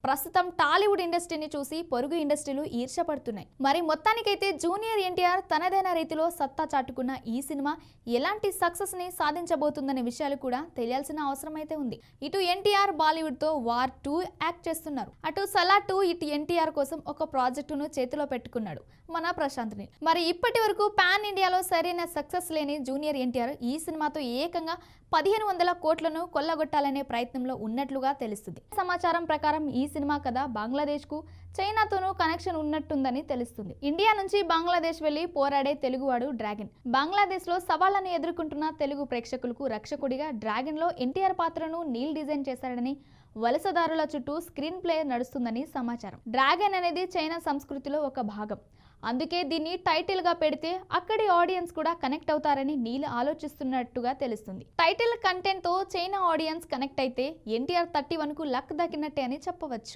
ప్రస్తుతం టాలీవుడ్ ఇండస్ట్రీని చూసి పొరుగు ఇండస్ట్రీలు ఈర్ష్యపడుతున్నాయి. మరి మొత్తానికైతే జూనియర్ ఎన్టీఆర్ తనదైన రీతిలో సత్తా చాటుకున్న ఈ సినిమా ఎలాంటి సక్సెస్ ని సాధించబోతుందనే విషయాలు కూడా తెలియాల్సిన అవసరం అయితే ఉంది. ఇటు ఎన్టీఆర్ బాలీవుడ్ తో వార్ 2 యాక్ట్ చేస్తున్నారు. అటు సలార్ 2 ఇటు ఎన్టీఆర్ కోసం ఒక ప్రాజెక్టును చేతిలో పెట్టుకున్నాడు మన ప్రశాంత్ నీల్. మరి ఇప్పటి వరకు పాన్ ఇండియాలో సరైన సక్సెస్ లేని జూనియర్ ఎన్టీఆర్ ఈ సినిమాతో ఏకంగా 1500 కోట్లను కొల్లగొట్టాలనే ప్రయత్నంలో ఉన్నట్లుగా తెలుస్తుంది. సమాచారం ప్రకారం ఈ సినిమా కథ బంగ్లాదేశ్ కు చైనాతోనూ కనెక్షన్ ఉన్నట్టుందని తెలుస్తుంది. ఇండియా నుంచి బంగ్లాదేశ్ వెళ్లి పోరాడే తెలుగువాడు డ్రాగన్. బంగ్లాదేశ్ లో సవాళ్లను ఎదుర్కొంటున్న తెలుగు ప్రేక్షకులకు రక్షకుడిగా డ్రాగన్ లో ఎన్టీఆర్ పాత్రను నీల్ డిజైన్ చేశాడని, వలసదారుల చుట్టూ స్క్రీన్ ప్లే నడుస్తుందని సమాచారం. డ్రాగన్ అనేది చైనా సంస్కృతిలో ఒక భాగం. అందుకే దీన్ని టైటిల్ గా పెడితే అక్కడి ఆడియన్స్ కూడా కనెక్ట్ అవుతారని నీల్ ఆలోచిస్తున్నట్టుగా తెలుస్తుంది. టైటిల్ కంటెంట్ తో చైనా ఆడియన్స్ కనెక్ట్ అయితే ఎన్టీఆర్ 31 కు లక్ దక్కినట్టే అని చెప్పవచ్చు.